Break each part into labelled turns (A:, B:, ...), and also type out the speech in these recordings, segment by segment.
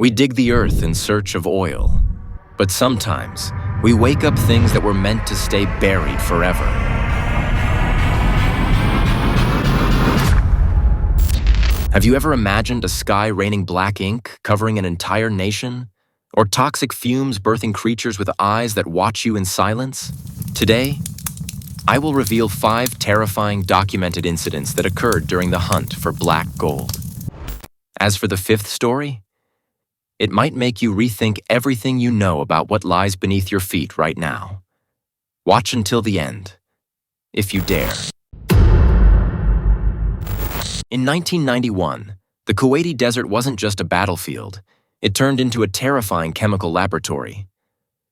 A: We dig the earth in search of oil, but sometimes we wake up things that were meant to stay buried forever. Have you ever imagined a sky raining black ink covering an entire nation? Or toxic fumes birthing creatures with eyes that watch you in silence? Today, I will reveal 5 terrifying documented incidents that occurred during the hunt for black gold. As for the 5th story, it might make you rethink everything you know about what lies beneath your feet right now. Watch until the end, if you dare. In 1991, the Kuwaiti desert wasn't just a battlefield. It turned into a terrifying chemical laboratory.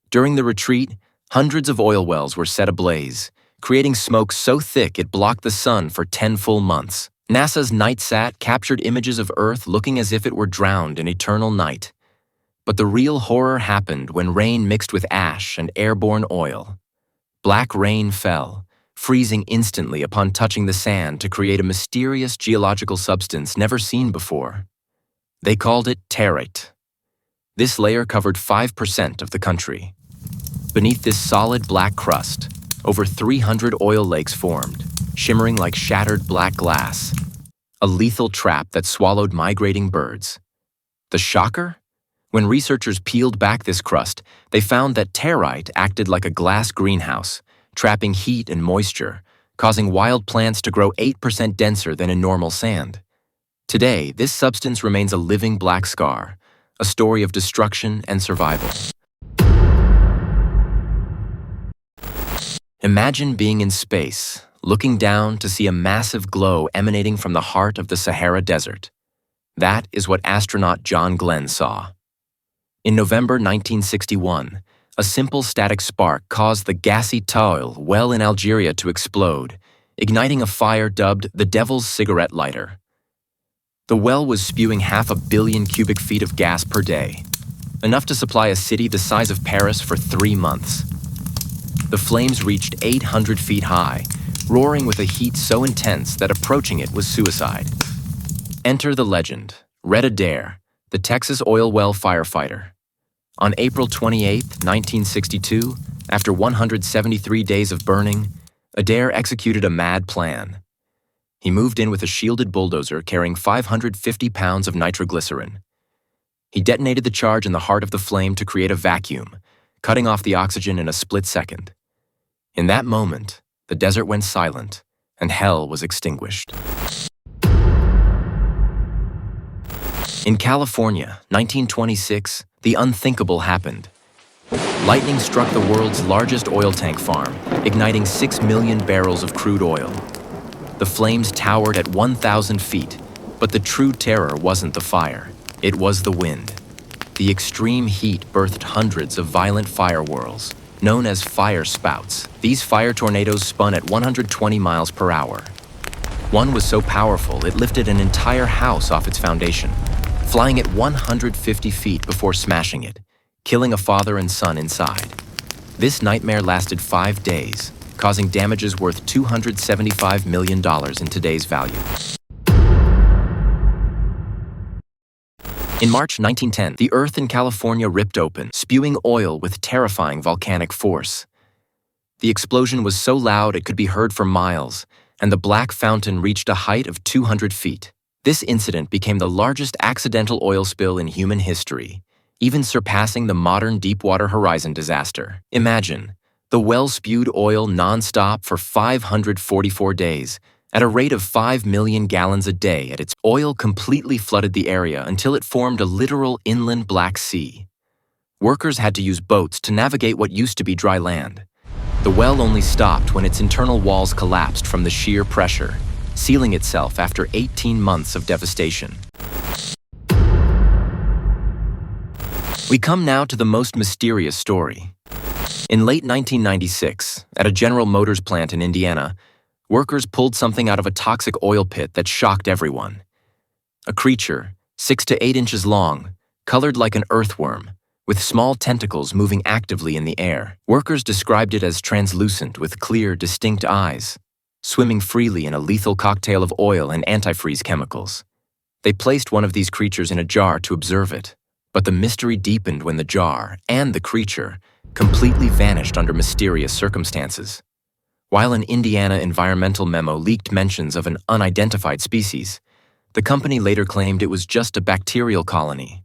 A: During the retreat, hundreds of oil wells were set ablaze, creating smoke so thick it blocked the sun for 10 full months. NASA's Nite-Sat captured images of Earth looking as if it were drowned in eternal night. But the real horror happened when rain mixed with ash and airborne oil. Black rain fell, freezing instantly upon touching the sand to create a mysterious geological substance never seen before. They called it Tarite. This layer covered 5% of the country. Beneath this solid black crust, over 300 oil lakes formed, shimmering like shattered black glass, a lethal trap that swallowed migrating birds. The shocker? When researchers peeled back this crust, they found that Tarite acted like a glass greenhouse, trapping heat and moisture, causing wild plants to grow 8% denser than in normal sand. Today, this substance remains a living black scar, a story of destruction and survival. Imagine being in space, looking down to see a massive glow emanating from the heart of the Sahara Desert. That is what astronaut John Glenn saw. In November 1961, a simple static spark caused the gassy Toil well in Algeria to explode, igniting a fire dubbed the Devil's Cigarette Lighter. The well was spewing 500 million cubic feet of gas per day, enough to supply a city the size of Paris for 3 months. The flames reached 800 feet high, roaring with a heat so intense that approaching it was suicide. Enter the legend, Adair, the Texas oil well firefighter. On April 28, 1962, after 173 days of burning, Adair executed a mad plan. He moved in with a shielded bulldozer carrying 550 pounds of nitroglycerin. He detonated the charge in the heart of the flame to create a vacuum, cutting off the oxygen in a split second. In that moment, the desert went silent, and hell was extinguished. In California, 1926, the unthinkable happened. Lightning struck the world's largest oil tank farm, igniting 6 million barrels of crude oil. The flames towered at 1,000 feet, but the true terror wasn't the fire, it was the wind. The extreme heat birthed hundreds of violent fire whirls, known as fire spouts. These fire tornadoes spun at 120 miles per hour. One was so powerful it lifted an entire house off its foundation, flying at 150 feet before smashing it, killing a father and son inside. This nightmare lasted 5 days, causing damages worth $275 million in today's value. In March 1910, the earth in California ripped open, spewing oil with terrifying volcanic force. The explosion was so loud it could be heard for miles, and the black fountain reached a height of 200 feet. This incident became the largest accidental oil spill in human history, even surpassing the modern Deepwater Horizon disaster. Imagine, the well spewed oil non-stop for 544 days, at a rate of 5 million gallons a day. Its oil completely flooded the area until it formed a literal inland Black Sea. Workers had to use boats to navigate what used to be dry land. The well only stopped when its internal walls collapsed from the sheer pressure, sealing itself after 18 months of devastation. We come now to the most mysterious story. In late 1996, at a General Motors plant in Indiana, workers pulled something out of a toxic oil pit that shocked everyone. A creature, 6 to 8 inches long, colored like an earthworm, with small tentacles moving actively in the air. Workers described it as translucent with clear, distinct eyes, swimming freely in a lethal cocktail of oil and antifreeze chemicals. They placed one of these creatures in a jar to observe it, But the mystery deepened when the jar and the creature completely vanished under mysterious circumstances. While an Indiana environmental memo leaked mentions of an unidentified species, the company later claimed it was just a bacterial colony.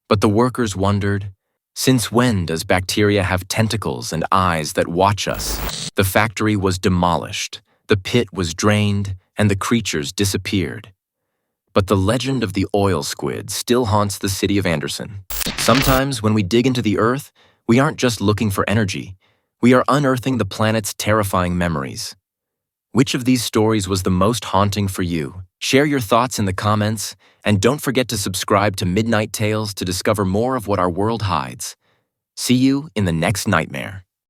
A: But the workers wondered, since when does bacteria have tentacles and eyes that watch us? The factory was demolished, the pit was drained, and the creatures disappeared. But the legend of the oil squid still haunts the city of Anderson. Sometimes when we dig into the earth, we aren't just looking for energy, we are unearthing the planet's terrifying memories. Which of these stories was the most haunting for you? Share your thoughts in the comments, and don't forget to subscribe to Midnight Tales to discover more of what our world hides. See you in the next nightmare.